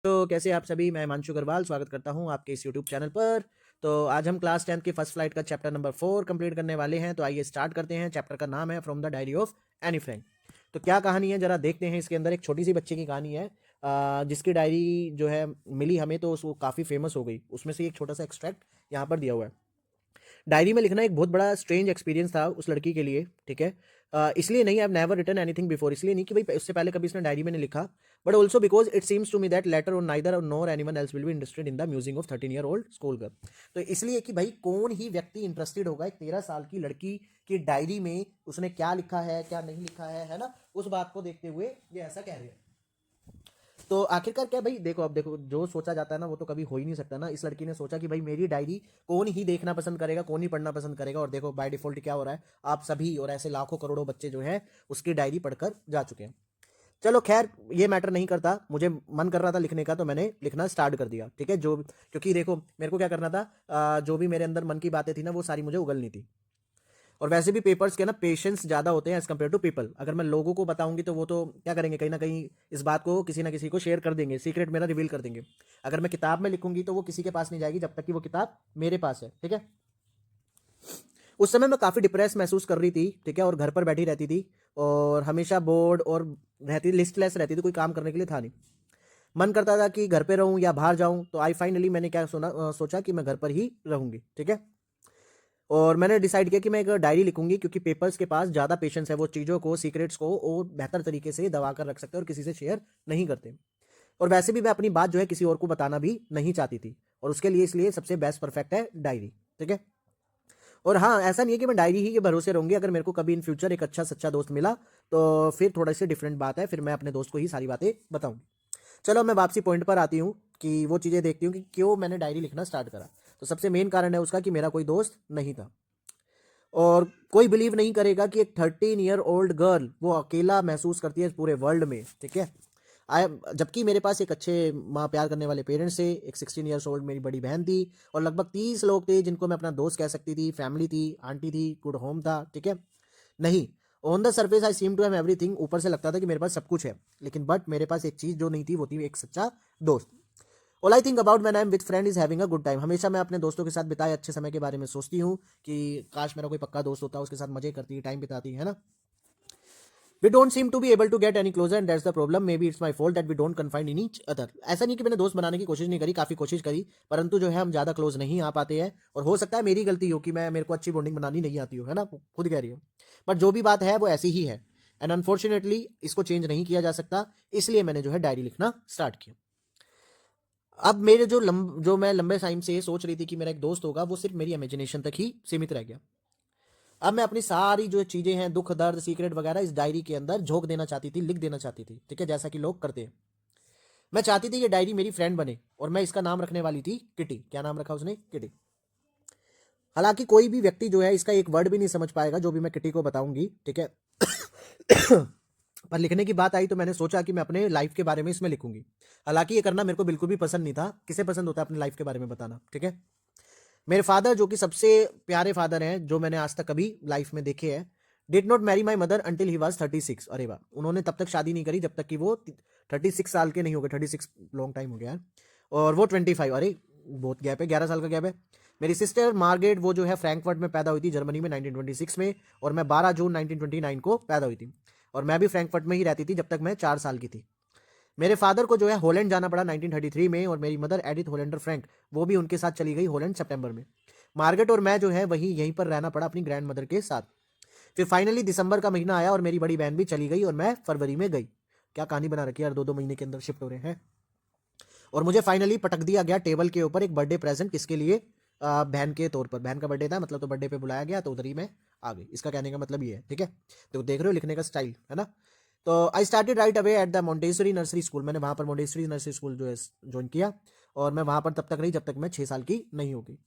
तो कैसे आप सभी, मैं हिमांशु अग्रवाल स्वागत करता हूं आपके इस यूट्यूब चैनल पर। तो आज हम क्लास 10th की फर्स्ट फ्लाइट का चैप्टर नंबर 4 कंप्लीट करने वाले हैं। तो आइए स्टार्ट करते हैं। चैप्टर का नाम है from the diary of Anne Frank. तो क्या कहानी है जरा देखते हैं। इसके अंदर एक छोटी सी बच्चे की कहानी है, जिसकी डायरी जो है मिली हमें तो वो काफ़ी फेमस हो गई। उसमें से एक छोटा सा एक्सट्रैक्ट यहाँ पर दिया हुआ है। डायरी में लिखना एक बहुत बड़ा स्ट्रेंज एक्सपीरियंस था उस लड़की के लिए, ठीक है। इसलिए नहीं, I have never written anything before, इसलिए नहीं कि भाई उससे पहले कभी इसने डायरी में नहीं लिखा, but also because it seems to me that later और neither nor anyone else will be interested in the music of 13 year old school girl. तो इसलिए कि भाई कौन ही व्यक्ति इंटरेस्टेड होगा एक 13 साल की लड़की की डायरी में, उसने क्या लिखा है क्या नहीं लिखा है ना, उस बात को देखते हुए ये ऐसा कह रहे हैं। तो आखिरकार क्या भाई, देखो अब देखो, जो सोचा जाता है ना वो तो कभी हो ही नहीं सकता ना। इस लड़की ने सोचा कि भाई मेरी डायरी कौन ही देखना पसंद करेगा, कौन ही पढ़ना पसंद करेगा, और देखो बाय डिफॉल्ट क्या हो रहा है, आप सभी और ऐसे लाखों करोड़ों बच्चे जो हैं उसकी डायरी पढ़कर जा चुके हैं। चलो खैर, ये मैटर नहीं करता, मुझे मन कर रहा था लिखने का तो मैंने लिखना स्टार्ट कर दिया, ठीक है। जो क्योंकि देखो मेरे को क्या करना था, जो भी मेरे अंदर मन की बातें थी ना वो सारी मुझे उगलनी थी। और वैसे भी पेपर्स के ना पेशेंस ज़्यादा होते हैं एज़ कम्पेयर टू पीपल। अगर मैं लोगों को बताऊंगी तो वो तो क्या करेंगे, कहीं ना कहीं इस बात को किसी ना किसी को शेयर कर देंगे, सीक्रेट मेरा रिवील कर देंगे। अगर मैं किताब में लिखूंगी तो वो किसी के पास नहीं जाएगी जब तक कि वो किताब मेरे पास है, ठीक है। उस समय मैं काफ़ी डिप्रेस महसूस कर रही थी, ठीक है, और घर पर बैठी रहती थी और हमेशा बोर्ड और रहती, लिस्टलेस रहती थी, कोई काम करने के लिए था नहीं। मन करता था कि घर पे रहूं या बाहर जाऊं, तो आई फाइनली मैंने क्या सोचा कि मैं घर पर ही रहूंगी, ठीक है। और मैंने डिसाइड किया कि मैं एक डायरी लिखूंगी, क्योंकि पेपर्स के पास ज़्यादा पेशेंस है, वो चीज़ों को, सीक्रेट्स को और बेहतर तरीके से दबा कर रख सकते हैं और किसी से शेयर नहीं करते। और वैसे भी मैं अपनी बात जो है किसी और को बताना भी नहीं चाहती थी, और उसके लिए इसलिए सबसे बेस्ट परफेक्ट है डायरी, ठीक है। और हाँ, ऐसा नहीं है कि मैं डायरी ही के भरोसे रहूंगी। अगर मेरे को कभी इन फ्यूचर एक अच्छा सच्चा दोस्त मिला तो फिर थोड़ा सी डिफरेंट बात है, फिर मैं अपने दोस्त को ही सारी बातें बताऊंगी। चलो मैं वापसी पॉइंट पर आती हूँ कि वो चीज़ें देखती हूँ कि क्यों मैंने डायरी लिखना स्टार्ट करा। तो सबसे मेन कारण है उसका कि मेरा कोई दोस्त नहीं था। और कोई बिलीव नहीं करेगा कि एक 13 ईयर ओल्ड गर्ल वो अकेला महसूस करती है पूरे वर्ल्ड में, ठीक है। आई, जबकि मेरे पास एक अच्छे माँ प्यार करने वाले पेरेंट्स थे, एक 16 ईयर्स ओल्ड मेरी बड़ी बहन थी, और लगभग 30 लोग थे जिनको मैं अपना दोस्त कह सकती थी, फैमिली थी, आंटी थी, गुड होम था, ठीक है। नहीं, on the surface I seem to have everything, ऊपर से लगता था कि मेरे पास सब कुछ है, लेकिन बट मेरे पास एक चीज़ जो नहीं थी वो थी एक सच्चा दोस्त। All I think about when I am with friend is having a good time. हमेशा मैं अपने दोस्तों के साथ बिताए अच्छे समय के बारे में सोचती हूँ कि काश मेरा कोई पक्का दोस्त होता, उसके साथ मजे करती, टाइम बिताती, है ना। We don't seem to be able to get any closer and that's the problem, maybe it's my fault that we don't confined in each other. ऐसा नहीं कि मैंने दोस्त बनाने की कोशिश नहीं करी, काफ़ी कोशिश करी, परंतु जो है हम ज़्यादा क्लोज नहीं आ पाते हैं। और हो सकता है मेरी गलती हो कि मैं, मेरे को अच्छी बॉन्डिंग बनानी नहीं आती हो, है ना, खुद कह रही हो। बट जो भी बात है वो ऐसी ही है, एंड अनफॉर्चुनेटली इसको चेंज नहीं किया जा सकता। इसलिए मैंने जो है डायरी लिखना स्टार्ट किया। अब मेरे जो मैं लंबे टाइम से सोच रही थी कि मेरा एक दोस्त होगा, वो सिर्फ मेरी इमेजिनेशन तक ही सीमित रह गया। अब मैं अपनी सारी जो चीजें हैं, दुख दर्द सीक्रेट वगैरह, इस डायरी के अंदर झोंक देना चाहती थी, लिख देना चाहती थी, ठीक है, जैसा कि लोग करते हैं। मैं चाहती थी ये डायरी मेरी फ्रेंड बने, और मैं इसका नाम रखने वाली थी किटी। क्या नाम रखा उसने? किटी। हालांकि कोई भी व्यक्ति जो है इसका एक वर्ड भी नहीं समझ पाएगा जो भी मैं किटी को बताऊंगी, ठीक है। पर लिखने की बात आई तो मैंने सोचा कि मैं अपने लाइफ के बारे में इसमें लिखूंगी। हालांकि ये करना मेरे को बिल्कुल भी पसंद नहीं था। किसे पसंद होता है अपनी लाइफ के बारे में बताना, ठीक है। मेरे फादर, जो कि सबसे प्यारे फादर हैं जो मैंने आज तक कभी लाइफ में देखे हैं, did not marry my mother until he was 36। अरे वाह, उन्होंने तब तक शादी नहीं करी जब तक कि वो 36 साल के नहीं हो गए। 36 लॉन्ग टाइम हो गया है। और वो 25, अरे बहुत गैप है, 11 साल का गैप है। मेरी सिस्टर मार्गरेट, वो जो है फ्रैंकफर्ट में पैदा हुई थी, जर्मनी में 1926 में, और मैं 12 जून 1929 को पैदा हुई थी। और मैं भी फ्रैंकफर्ट में ही रहती थी जब तक मैं 4 साल की थी। मेरे फादर को जो है हॉलैंड जाना पड़ा 1933 में, और मेरी मदर एडिथ होलेंडर फ्रैंक, वो भी उनके साथ चली गई हॉलैंड सितंबर में। मार्गरेट और मैं जो है वही यहीं पर रहना पड़ा अपनी ग्रैंड मदर के साथ। फिर फाइनली दिसंबर का महीना आया और मेरी बड़ी बहन भी चली गई, और मैं फरवरी में गई। क्या कहानी बना रखी है यार, 2-2 महीने के अंदर शिफ्ट हो रहे हैं। और मुझे फाइनली पटक दिया गया टेबल के ऊपर एक बर्थडे प्रेजेंट। किसके लिए? बहन के तौर पर। बहन का बर्थडे था, मतलब तो बर्थडे पे बुलाया गया, तो उधर ही मैं आ गई। इसका कहने का मतलब ये है, ठीक है। तो देख रहे हो लिखने का स्टाइल, है ना। तो I started right away at the Montessori nursery school. मैंने वहाँ पर मोंटेसरी नर्सरी स्कूल जो है ज्वाइन किया, और मैं वहाँ पर तब तक रही जब तक मैं 6 साल की नहीं होगी।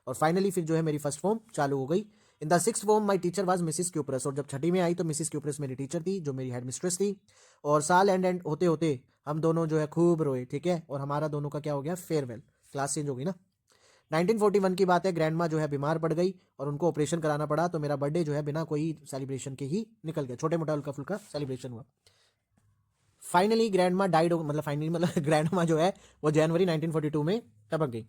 और फाइनली फिर जो है मेरी फर्स्ट फॉर्म चालू हो गई। In the six form my teacher was Mrs cuprous. और जब छठी में आई तो मिसिस क्यूप्रस मेरी टीचर थी, जो मेरी हेड मिस्ट्रेस थी। और साल एंड होते होते हम दोनों जो है खूब रोए, ठीक है। और हमारा दोनों का क्या हो गया? फेयरवेल। क्लास चेंज हो गई ना। 1941 की बात है, ग्रैंड माँ जो है बीमार पड़ गई और उनको ऑपरेशन कराना पड़ा। तो मेरा बर्थडे जो है बिना कोई सेलिब्रेशन के ही निकल गया। छोटे मोटा हल्का फुल्का सेलिब्रेशन हुआ। फाइनली ग्रैंड माँ डाइड, मतलब फाइनली मतलब ग्रैंड माँ जो है वो जनवरी 1942 में टपक गई।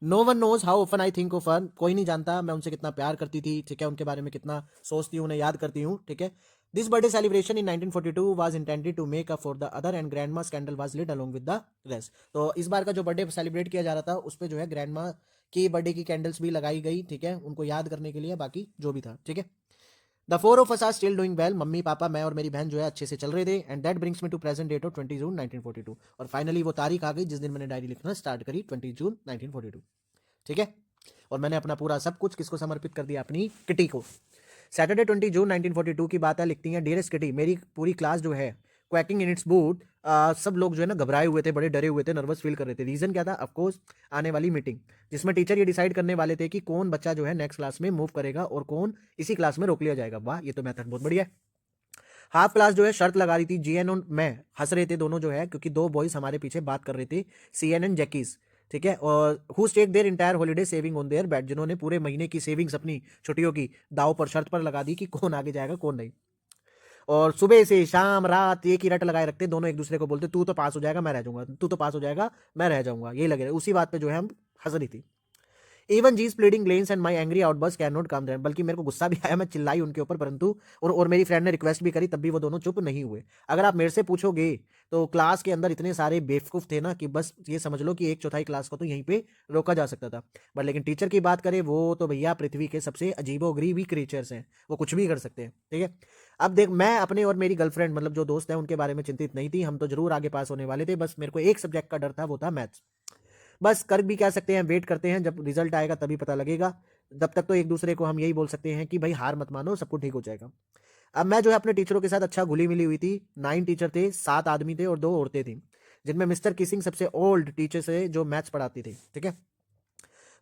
No one knows how often I think of her, कोई नहीं जानता मैं उनसे कितना प्यार करती थी, ठीक है, उनके बारे में कितना सोचती हूँ, उन्हें याद करती हूँ, ठीक है। This birthday celebration in 1942 was intended to make up for the other and grandma's candle was lit along with the rest. तो इस बार का जो बर्थडे सेलिब्रेट किया जा रहा था उस पर जो है ग्रैंड माँ की बर्थडे की कैंडल्स भी लगाई गई, ठीक है, उनको याद करने के लिए, बाकी जो भी था, ठीक है। The four of us are still doing well, मम्मी पापा मैं और मेरी बहन जो है अच्छे से चल रहे थे। And that brings me to present date of 20 June 1942। और फाइनली वो तारीख आ गई जिस दिन मैंने डायरी लिखना स्टार्ट करी, 20 जून 1942, ठीक है। और मैंने अपना पूरा सब कुछ किसको समर्पित कर दिया, अपनी किटी को। सैटरडे 20 जून 1942 की बात है, लिखती हैं डियरेस्ट किटी, मेरी पूरी क्लास जो है क्वैकिंग इन इट्स बूट, सब लोग जो है ना घबराए हुए थे, बड़े डरे हुए थे, नर्वस फील कर रहे थे। रीजन क्या था, ऑफकोर्स आने वाली मीटिंग जिसमें टीचर ये डिसाइड करने वाले थे कि कौन बच्चा जो है नेक्स्ट क्लास में मूव करेगा और कौन इसी क्लास में रोक लिया जाएगा। वाह, ये तो मेथड बहुत बढ़िया है। हाफ क्लास जो है शर्त लगा रही थी, जीएन और मैं हंस रहे थे दोनों जो है, क्योंकि दो बॉयज हमारे पीछे बात कर रहे थे, सीएन एंड जैकीज, ठीक है। और who stake their entire holiday saving on their bet, जिन्होंने पूरे महीने की सेविंग्स अपनी छुट्टियों की दाव पर शर्त पर लगा दी कि कौन आगे जाएगा कौन नहीं। और सुबह से शाम रात एक ही रट लगाए रखते दोनों, एक दूसरे को बोलते तू तो पास हो जाएगा मैं रह जाऊंगा, तू तो पास हो जाएगा मैं रह जाऊंगा, ये लगे रहे। उसी बात पे जो है हम हंस रही थी। Even jeez pleading lens and my angry outburst can not come there, बल्कि मेरे को गुस्सा भी आया, मैं चिल्लाई उनके ऊपर, परंतु और मेरी फ्रेंड ने रिक्वेस्ट भी करी, तब भी वो दोनों चुप नहीं हुए। अगर आप मेरे से पूछोगे तो क्लास के अंदर इतने सारे बेवकूफ थे ना कि बस ये समझ लो कि एक चौथाई क्लास को तो यहीं पे रोका जा सकता था। बट लेकिन टीचर की बात करें, वो तो भैया पृथ्वी के सबसे अजीबोगरीबी क्रिएचर्स हैं, वो कुछ भी कर सकते हैं, ठीक है। अब देख, मैं अपने और मेरी गर्लफ्रेंड मतलब जो दोस्त है उनके बारे में चिंतित नहीं थी, हम तो जरूर आगे पास होने वाले थे, बस मेरे को एक सब्जेक्ट का डर था, वो था मैथ्स। बस कर भी क्या सकते हैं, वेट करते हैं, जब रिजल्ट आएगा तभी पता लगेगा। तब तक तो एक दूसरे को हम यही बोल सकते हैं कि भाई हार मत मानो, सब कुछ ठीक हो जाएगा। अब मैं जो है अपने टीचरों के साथ अच्छा घुली मिली हुई थी। 9 टीचर थे, 7 आदमी थे और 2 औरतें थी, जिनमें मिस्टर किसिंग सबसे ओल्ड टीचर से जो मैथ्स पढ़ाती थी, ठीक है।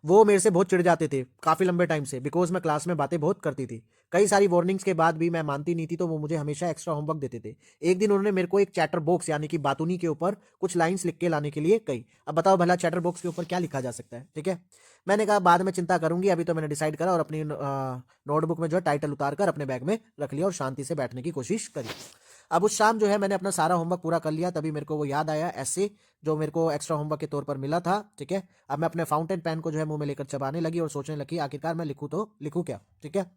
वो मेरे से बहुत चिढ़ जाते थे काफ़ी लंबे टाइम से, बिकॉज मैं क्लास में बातें बहुत करती थी। कई सारी वार्निंग्स के बाद भी मैं मानती नहीं थी, तो वो मुझे हमेशा एक्स्ट्रा होमवर्क देते थे। एक दिन उन्होंने मेरे को एक चैटर बॉक्स यानी कि बातूनी के ऊपर कुछ लाइंस लिख के लाने के लिए कही। अब बताओ भला चैटर बॉक्स के ऊपर क्या लिखा जा सकता है, ठीक है। मैंने कहा बाद में चिंता करूंगी, अभी तो मैंने डिसाइड करा, और अपनी नोटबुक में जो है टाइटल उतार कर अपने बैग में रख लिया और शांति से बैठने की कोशिश करी। अब उस शाम जो है मैंने अपना सारा होमवर्क पूरा कर लिया, तभी मेरे को वो याद आया ऐसे जो मेरे को एक्स्ट्रा होमवर्क के तौर पर मिला था, ठीक है। अब मैं अपने फाउंटेन पेन को जो है मुंह में लेकर चबाने लगी और सोचने लगी आखिरकार मैं लिखूं तो लिखूं क्या, ठीक है।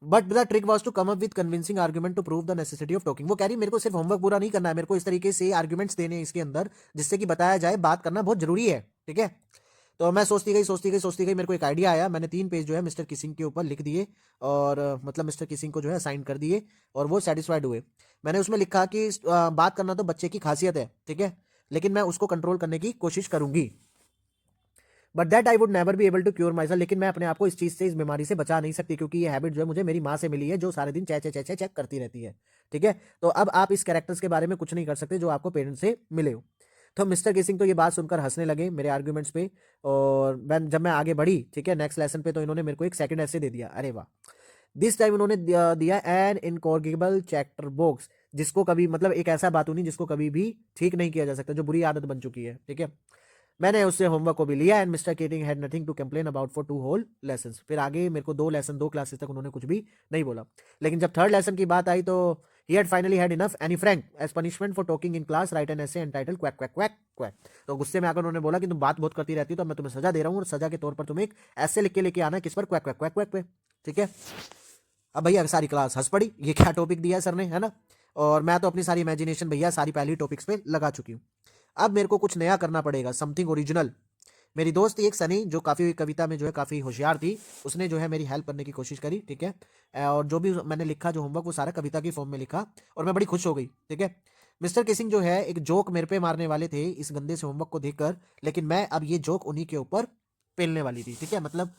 But the trick was to come up with convincing argument to prove the necessity of talking. वो कह रही मेरे को सिर्फ होमवर्क पूरा नहीं करना है, मेरे को इस तरीके से आर्ग्यूमेंट्स देने हैं इसके अंदर जिससे कि बताया जाए बात करना बहुत जरूरी है, ठीक है। तो मैं सोचती गई, मेरे को एक आइडिया आया। मैंने 3 पेज जो है मिस्टर किसिंग के ऊपर लिख दिए और मतलब मिस्टर किसिंग को जो है साइन कर दिए और वो सेटिस्फाइड हुए। मैंने उसमें लिखा कि बात करना तो बच्चे की खासियत है, ठीक है, लेकिन मैं उसको कंट्रोल करने की कोशिश करूंगी। But that I would never be able to cure myself, लेकिन मैं अपने आप को इस चीज से, इस बीमारी से बचा नहीं सकती, क्योंकि ये हैबिट जो है मुझे मेरी माँ से मिली है, जो सारे दिन चेक करती रहती है, ठीक है। तो अब आप इस कैरेक्टर्स के बारे में कुछ नहीं कर सकते जो आपको पेरेंट्स से मिले हो। तो मिस्टर किसिंग तो ये बात सुनकर हंसने लगे मेरे आर्ग्यूमेंट्स पे। और जब मैं आगे बढ़ी, ठीक है, नेक्स्ट लेसन पे, तो इन्होंने मेरे को एक सेकंड ऐसे दे दिया। अरे वाह, दिस टाइम उन्होंने दिया एन इनकॉर्गिबल चैप्टर बॉक्स, जिसको कभी मतलब एक ऐसा बातूनी जिसको कभी भी ठीक नहीं किया जा सकता, जो बुरी आदत बन चुकी है, ठीक है। मैंने उससे होमवर्क को भी लिया and Mister Keating had nothing to complain about for 2 whole lessons. फिर आगे मेरे को 2 क्लासेस तक उन्होंने कुछ भी नहीं बोला। लेकिन जब 3rd लेसन की बात आई तो he had finally had enough Annie Frank as punishment for talking in class write an essay entitled quack quack quack quack. तो गुस्से में आकर उन्होंने बोला कि तुम बात बहुत करती रहती हो, तो मैं तुम्हें सजा दे रहा हूँ और सजा के तौर पर तुम्हें एक ऐसे लिख के लेके आना किस पर, क्वैक क्वैक क्वैक क्वैक पे, ठीक है। अब भैया सारी क्लास हंस पड़ी, ये क्या टॉपिक दिया है सर ने, है ना। और मैं तो अपनी सारी इमेजिनेशन भैया सारी पहली टॉपिक्स पे लगा चुकी हूँ। अब मेरे को कुछ नया करना पड़ेगा, समथिंग ओरिजिनल। मेरी दोस्त थी एक सनी, जो काफ़ी कविता में जो है काफ़ी होशियार थी, उसने जो है मेरी हेल्प करने की कोशिश करी, ठीक है। और जो भी मैंने लिखा जो होमवर्क वो सारा कविता की फॉर्म में लिखा और मैं बड़ी खुश हो गई, ठीक है। मिस्टर किसिंग जो है एक जोक मेरे पे मारने वाले थे इस गंदे से होमवर्क को देखकर, लेकिन मैं अब ये जोक उन्हीं के ऊपर पेलने वाली थी, ठीक है, मतलब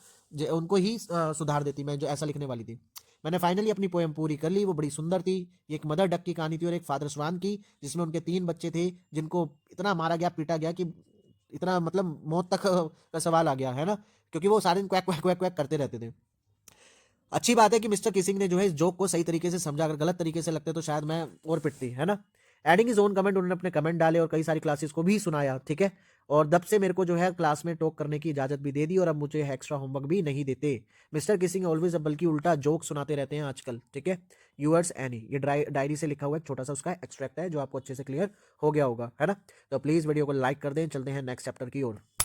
उनको ही सुधार देती मैं जो ऐसा लिखने वाली थी। मैंने फाइनली अपनी पोएम पूरी कर ली, वो बड़ी सुंदर थी। ये एक मदर डक की कहानी थी और एक फादर स्वान की, जिसमें उनके 3 बच्चे थे जिनको इतना मारा गया पीटा गया कि इतना मतलब मौत तक का सवाल आ गया, है ना, क्योंकि वो सारे दिन क्वैक क्वैक क्वैक क्वैक करते रहते थे। अच्छी बात है कि मिस्टर किसिंग ने जो है इस जोक को सही तरीके से समझा, अगर गलत तरीके से लगते तो शायद मैं और पिटती, है ना। एडिंग इज ओन कमेंट, उन्होंने अपने कमेंट डाले और कई सारी क्लासेस को भी सुनाया, ठीक है। और तब से मेरे को जो है क्लास में टॉक करने की इजाजत भी दे दी और अब मुझे एक्स्ट्रा होमवर्क भी नहीं देते। मिस्टर किसिंग ऑलवेज, बल्कि उल्टा जोक सुनाते रहते हैं आजकल, ठीक है। यूअर्स एनी, ये डायरी से लिखा हुआ एक छोटा सा उसका एक्सट्रैक्ट है जो आपको अच्छे से क्लियर हो गया होगा, है ना। तो प्लीज वीडियो को लाइक कर दें, चलते हैं नेक्स्ट चैप्टर की ओर।